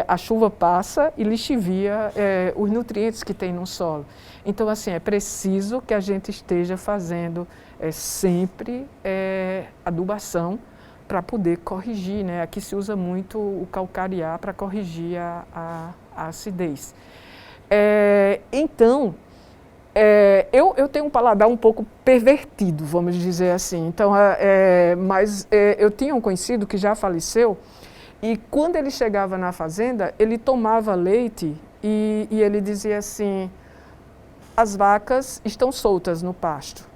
a chuva passa e lixivia os nutrientes que tem no solo. Então, assim, é preciso que a gente esteja fazendo sempre adubação para poder corrigir, né? Aqui se usa muito o calcarear para corrigir a acidez. Então, eu tenho um paladar um pouco pervertido, vamos dizer assim. Então, mas eu tinha um conhecido que já faleceu e quando ele chegava na fazenda, ele tomava leite e ele dizia assim, as vacas estão soltas no pasto.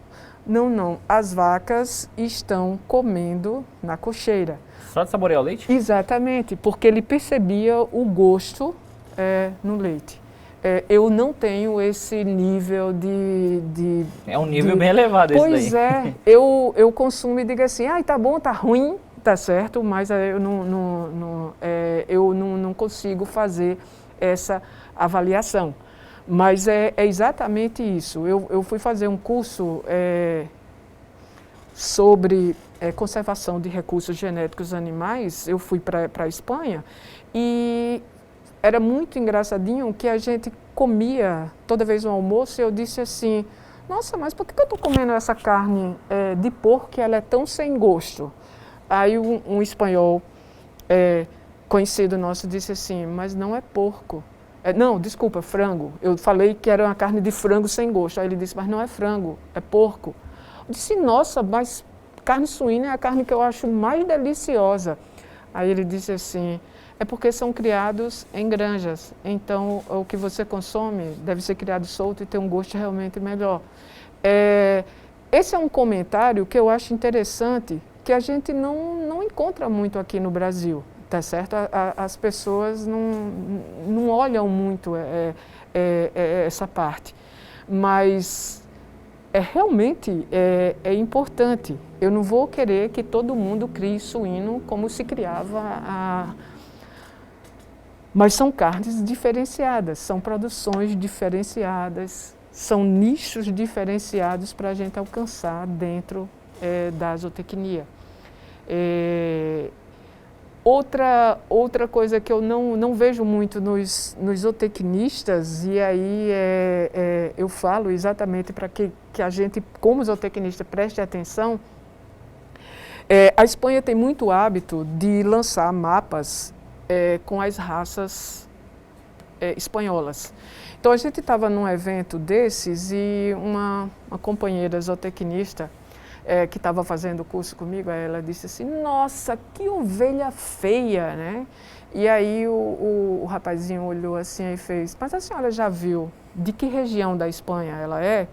Não, as vacas estão comendo na cocheira. Só de saborear o leite? Exatamente, porque ele percebia o gosto no leite. Eu não tenho esse nível de é um nível bem elevado esse daí. Pois é, eu consumo e digo assim, tá bom, tá ruim, tá certo, mas eu não consigo fazer essa avaliação. Mas é exatamente isso. Eu fui fazer um curso sobre conservação de recursos genéticos animais, eu fui para a Espanha e era muito engraçadinho que a gente comia toda vez no almoço e eu disse assim, nossa, mas por que eu estou comendo essa carne de porco que ela é tão sem gosto? Aí um espanhol conhecido nosso disse assim, mas não é porco. Não, desculpa, frango. Eu falei que era uma carne de frango sem gosto. Aí ele disse, mas não é frango, é porco. Eu disse, nossa, mas carne suína é a carne que eu acho mais deliciosa. Aí ele disse assim, é porque são criados em granjas. Então, o que você consome deve ser criado solto e ter um gosto realmente melhor. Esse é um comentário que eu acho interessante, que a gente não encontra muito aqui no Brasil. Tá certo? As pessoas não olham muito essa parte, mas realmente é importante. Eu não vou querer que todo mundo crie suíno como se criava mas são carnes diferenciadas, são produções diferenciadas, são nichos diferenciados para a gente alcançar dentro da zootecnia. Outra coisa que eu não vejo muito nos zootecnistas, e aí eu falo exatamente para que a gente, como zootecnista, preste atenção, a Espanha tem muito hábito de lançar mapas com as raças espanholas. Então a gente estava num evento desses e uma companheira zootecnista que estava fazendo o curso comigo, ela disse assim, nossa, que ovelha feia, né? E aí o rapazinho olhou assim e fez, mas a senhora já viu de que região da Espanha ela é?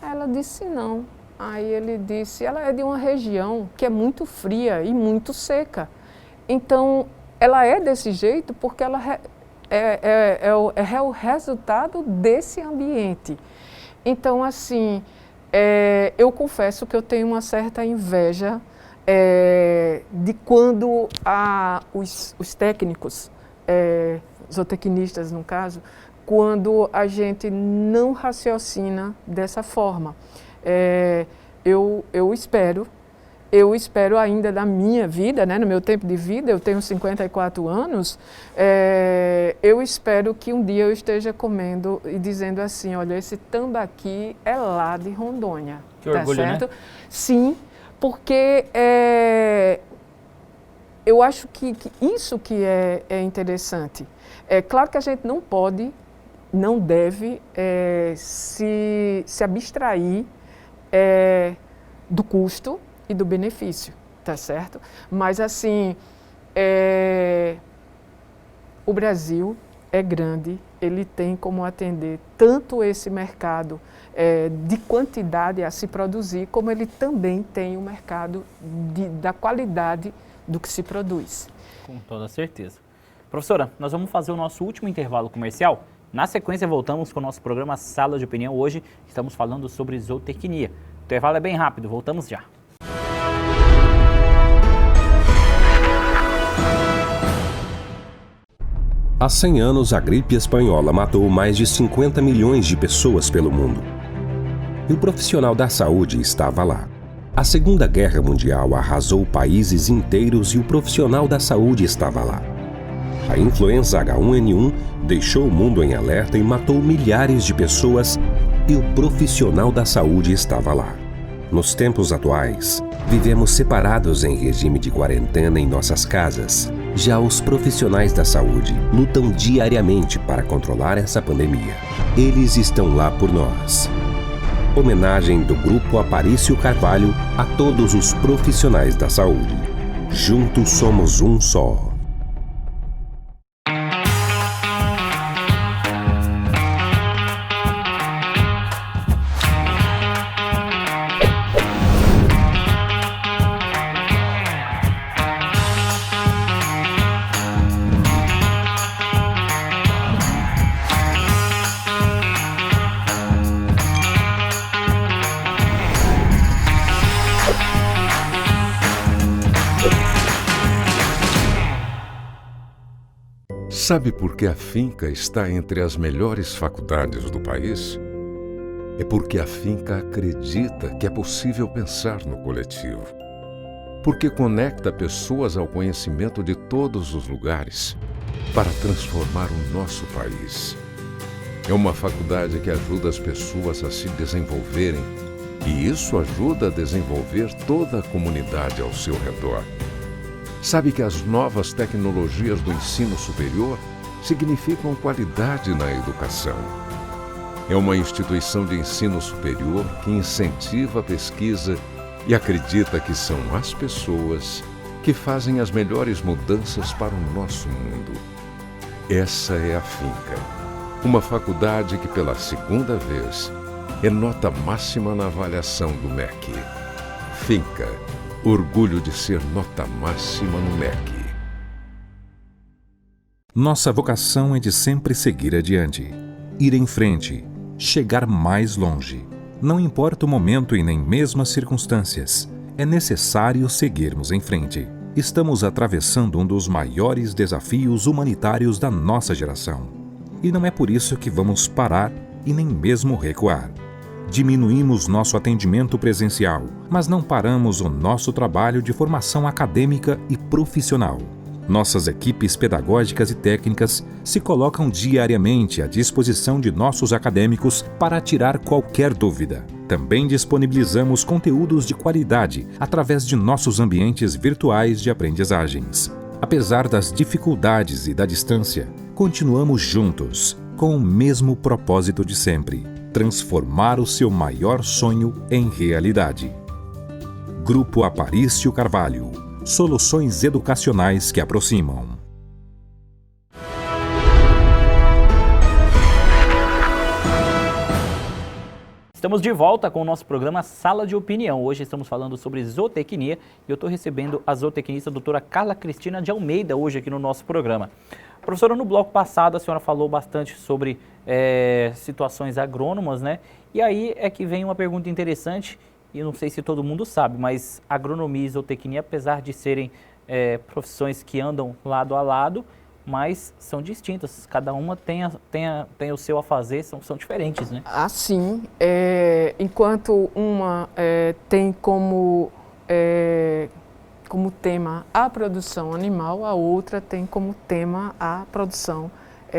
Ela disse não. Aí ele disse, ela é de uma região que é muito fria e muito seca. Então, ela é desse jeito porque ela é o resultado desse ambiente. Então, assim, eu confesso que eu tenho uma certa inveja de quando os técnicos, zootecnistas no caso, quando a gente não raciocina dessa forma. Eu espero eu espero ainda na minha vida, né, no meu tempo de vida, eu tenho 54 anos, eu espero que um dia eu esteja comendo e dizendo assim, olha, esse tambaqui é lá de Rondônia. Que orgulho, certo? né? Sim, porque eu acho que isso que é interessante. É claro que a gente não pode, não deve se abstrair do custo e do benefício, tá certo? Mas assim, o Brasil é grande, ele tem como atender tanto esse mercado de quantidade a se produzir, como ele também tem o mercado da qualidade do que se produz. Com toda certeza. Professora, nós vamos fazer o nosso último intervalo comercial. Na sequência, voltamos com o nosso programa Sala de Opinião. Hoje estamos falando sobre zootecnia. O intervalo é bem rápido, voltamos já. Há 100 anos, a gripe espanhola matou mais de 50 milhões de pessoas pelo mundo. E o profissional da saúde estava lá. A Segunda Guerra Mundial arrasou países inteiros e o profissional da saúde estava lá. A influenza H1N1 deixou o mundo em alerta e matou milhares de pessoas e o profissional da saúde estava lá. Nos tempos atuais, vivemos separados em regime de quarentena em nossas casas. Já os profissionais da saúde lutam diariamente para controlar essa pandemia. Eles estão lá por nós. Homenagem do Grupo Aparício Carvalho a todos os profissionais da saúde. Juntos somos um só. Sabe por que a finca está entre as melhores faculdades do país? É porque a finca acredita que é possível pensar no coletivo. Porque conecta pessoas ao conhecimento de todos os lugares para transformar o nosso país. É uma faculdade que ajuda as pessoas a se desenvolverem e isso ajuda a desenvolver toda a comunidade ao seu redor. Sabe que as novas tecnologias do ensino superior significam qualidade na educação. É uma instituição de ensino superior que incentiva a pesquisa e acredita que são as pessoas que fazem as melhores mudanças para o nosso mundo. Essa é a Finca, uma faculdade que pela segunda vez é nota máxima na avaliação do MEC. Finca. Orgulho de ser nota máxima no MEC. Nossa vocação é de sempre seguir adiante, ir em frente, chegar mais longe. Não importa o momento e nem mesmo as circunstâncias, é necessário seguirmos em frente. Estamos atravessando um dos maiores desafios humanitários da nossa geração. E não é por isso que vamos parar e nem mesmo recuar. Diminuímos nosso atendimento presencial, mas não paramos o nosso trabalho de formação acadêmica e profissional. Nossas equipes pedagógicas e técnicas se colocam diariamente à disposição de nossos acadêmicos para tirar qualquer dúvida. Também disponibilizamos conteúdos de qualidade através de nossos ambientes virtuais de aprendizagens. Apesar das dificuldades e da distância, continuamos juntos, com o mesmo propósito de sempre: transformar o seu maior sonho em realidade. Grupo Aparício Carvalho. Soluções educacionais que aproximam. Estamos de volta com o nosso programa Sala de Opinião. Hoje estamos falando sobre zootecnia e eu estou recebendo a zootecnista a doutora Carla Cristina de Almeida hoje aqui no nosso programa. Professora, no bloco passado a senhora falou bastante sobre situações agrônomas, né? E aí é que vem uma pergunta interessante, e eu não sei se todo mundo sabe, mas agronomia e zootecnia, apesar de serem profissões que andam lado a lado, mas são distintas, cada uma tem o seu a fazer, são diferentes, né? Assim, enquanto uma tem como como tema a produção animal, a outra tem como tema a produção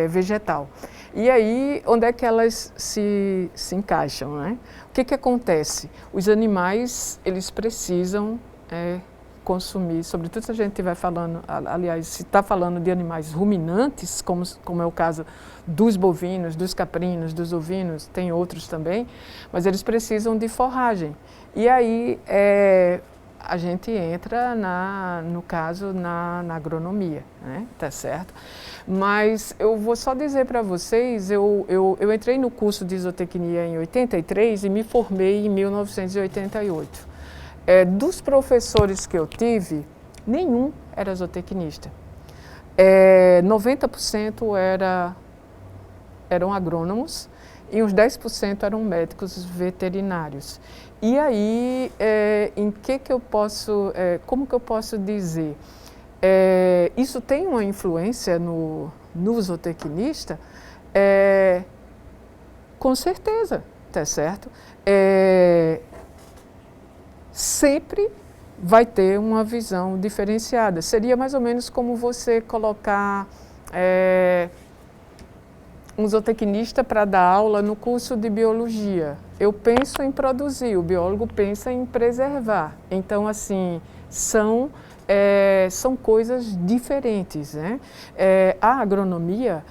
vegetal. E aí, onde é que elas se encaixam, né? O que acontece? Os animais, eles precisam consumir, sobretudo se a gente estiver falando, aliás, se está falando de animais ruminantes, como é o caso dos bovinos, dos caprinos, dos ovinos, tem outros também, mas eles precisam de forragem. E aí a gente entra, no caso, na agronomia, né? Tá certo? Mas eu vou só dizer para vocês, eu entrei no curso de zootecnia em 83 e me formei em 1988. Dos professores que eu tive, nenhum era zootecnista. 90% eram agrônomos e uns 10% eram médicos veterinários. E aí, como que eu posso dizer? Isso tem uma influência no zootecnista? Com certeza, tá certo? Sempre vai ter uma visão diferenciada. Seria mais ou menos como você colocar um zootecnista para dar aula no curso de biologia. Eu penso em produzir, o biólogo pensa em preservar. Então, assim, são coisas diferentes, né? A agronomia,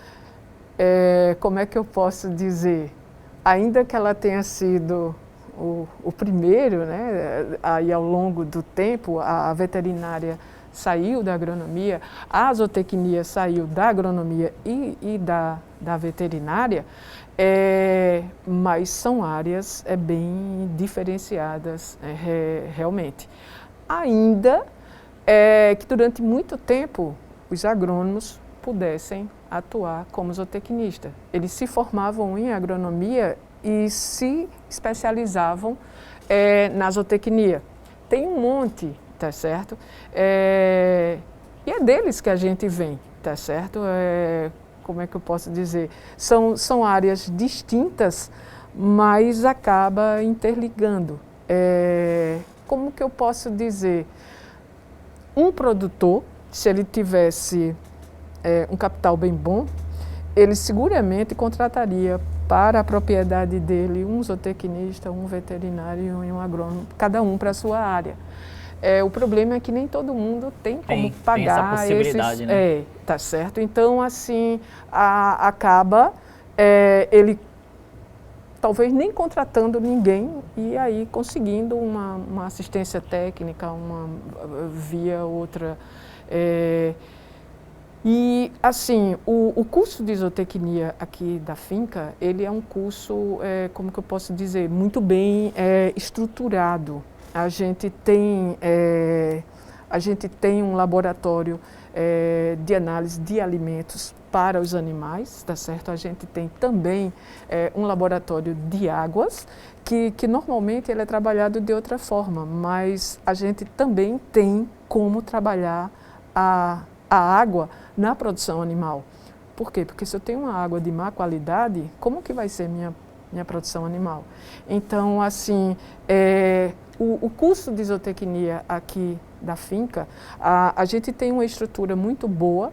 como é que eu posso dizer? Ainda que ela tenha sido o primeiro, né? Aí ao longo do tempo, a veterinária saiu da agronomia, a zootecnia saiu da agronomia e da veterinária, mas são áreas bem diferenciadas realmente. Ainda que durante muito tempo os agrônomos pudessem atuar como zootecnista. Eles se formavam em agronomia e se especializavam na zootecnia. Tem um monte, tá certo? E é deles que a gente vem, tá certo? Como é que eu posso dizer? São áreas distintas, mas acaba interligando. Como que eu posso dizer? Um produtor, se ele tivesse um capital bem bom, ele seguramente contrataria para a propriedade dele um zootecnista, um veterinário e um agrônomo, cada um para a sua área. O problema é que nem todo mundo tem como pagar tem essa possibilidade, né? Tá certo? Então, assim, acaba ele talvez nem contratando ninguém e aí conseguindo uma assistência técnica, uma via outra. E, assim, o curso de zootecnia aqui da finca, ele é um curso, como que eu posso dizer, muito bem estruturado. A gente tem um laboratório de análise de alimentos para os animais, tá certo? A gente tem também um laboratório de águas, que normalmente ele é trabalhado de outra forma, mas a gente também tem como trabalhar a água na produção animal. Por quê? Porque se eu tenho uma água de má qualidade, como que vai ser minha produção animal? Então, assim, o curso de zootecnia aqui da finca, a gente tem uma estrutura muito boa,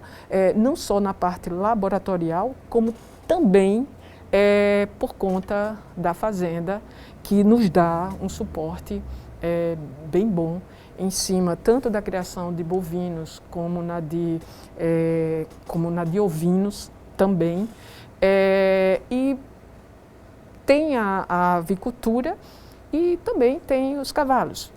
não só na parte laboratorial, como também por conta da fazenda, que nos dá um suporte bem bom em cima tanto da criação de bovinos como na de ovinos também. E tem a avicultura e também tem os cavalos.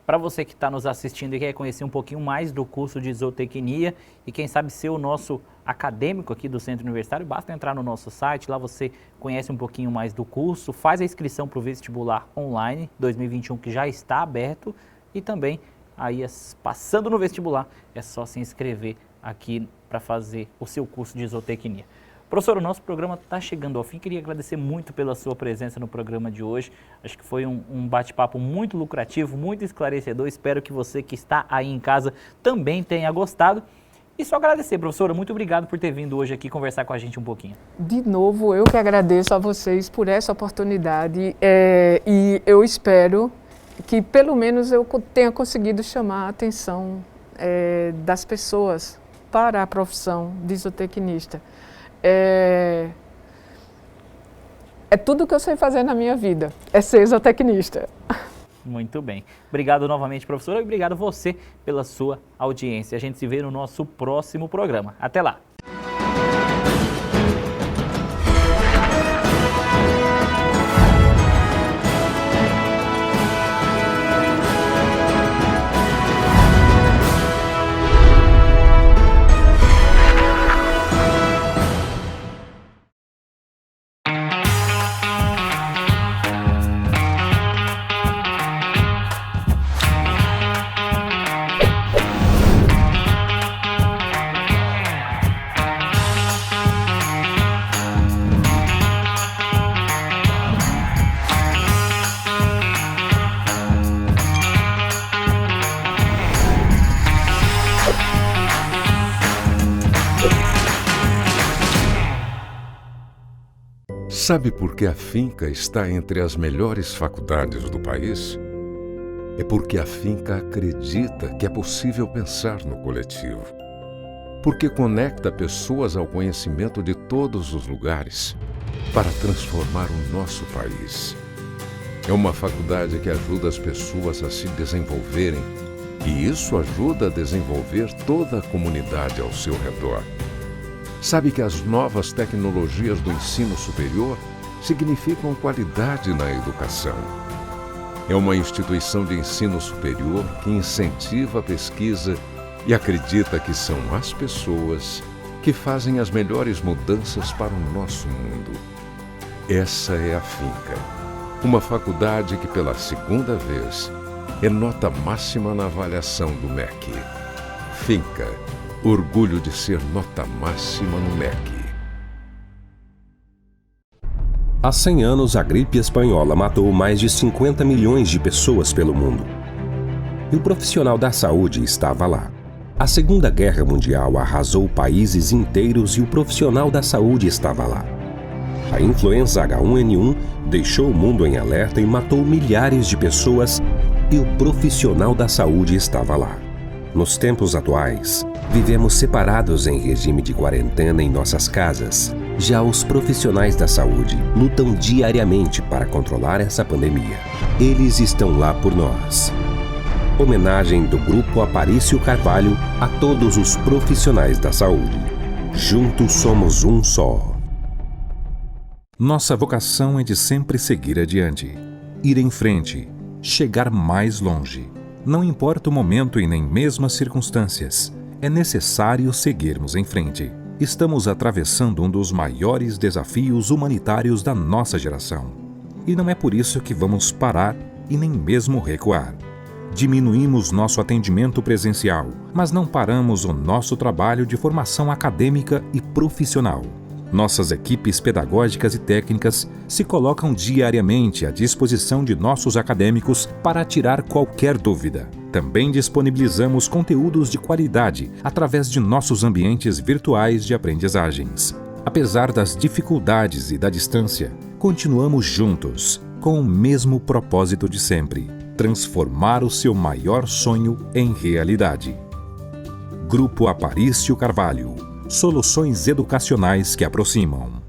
Para você que está nos assistindo e quer conhecer um pouquinho mais do curso de zootecnia e quem sabe ser o nosso acadêmico aqui do Centro Universitário, basta entrar no nosso site, lá você conhece um pouquinho mais do curso, faz a inscrição para o vestibular online 2021 que já está aberto e também aí passando no vestibular é só se inscrever aqui para fazer o seu curso de zootecnia. Professor, o nosso programa está chegando ao fim. Queria agradecer muito pela sua presença no programa de hoje. Acho que foi um bate-papo muito lucrativo, muito esclarecedor. Espero que você que está aí em casa também tenha gostado. E só agradecer, professora. Muito obrigado por ter vindo hoje aqui conversar com a gente um pouquinho. De novo, eu que agradeço a vocês por essa oportunidade e eu espero que pelo menos eu tenha conseguido chamar a atenção das pessoas para a profissão de zootecnista. É tudo que eu sei fazer na minha vida, é ser zootecnista. Muito bem. Obrigado novamente, professora, e obrigado você pela sua audiência. A gente se vê no nosso próximo programa. Até lá! Sabe por que a finca está entre as melhores faculdades do país? É porque a finca acredita que é possível pensar no coletivo. Porque conecta pessoas ao conhecimento de todos os lugares para transformar o nosso país. É uma faculdade que ajuda as pessoas a se desenvolverem e isso ajuda a desenvolver toda a comunidade ao seu redor. Sabe que as novas tecnologias do ensino superior significam qualidade na educação. É uma instituição de ensino superior que incentiva a pesquisa e acredita que são as pessoas que fazem as melhores mudanças para o nosso mundo. Essa é a finca, uma faculdade que pela segunda vez é nota máxima na avaliação do MEC. Finca. Orgulho de ser nota máxima no MEC. Há 100 anos, a gripe espanhola matou mais de 50 milhões de pessoas pelo mundo. E o profissional da saúde estava lá. A Segunda Guerra Mundial arrasou países inteiros e o profissional da saúde estava lá. A influenza H1N1 deixou o mundo em alerta e matou milhares de pessoas e o profissional da saúde estava lá. Nos tempos atuais, vivemos separados em regime de quarentena em nossas casas. Já os profissionais da saúde lutam diariamente para controlar essa pandemia. Eles estão lá por nós. Homenagem do Grupo Aparício Carvalho a todos os profissionais da saúde. Juntos somos um só. Nossa vocação é de sempre seguir adiante, ir em frente, chegar mais longe. Não importa o momento e nem mesmo as circunstâncias, é necessário seguirmos em frente. Estamos atravessando um dos maiores desafios humanitários da nossa geração. E não é por isso que vamos parar e nem mesmo recuar. Diminuímos nosso atendimento presencial, mas não paramos o nosso trabalho de formação acadêmica e profissional. Nossas equipes pedagógicas e técnicas se colocam diariamente à disposição de nossos acadêmicos para tirar qualquer dúvida. Também disponibilizamos conteúdos de qualidade através de nossos ambientes virtuais de aprendizagens. Apesar das dificuldades e da distância, continuamos juntos, com o mesmo propósito de sempre: transformar o seu maior sonho em realidade. Grupo Aparício Carvalho. Soluções educacionais que aproximam.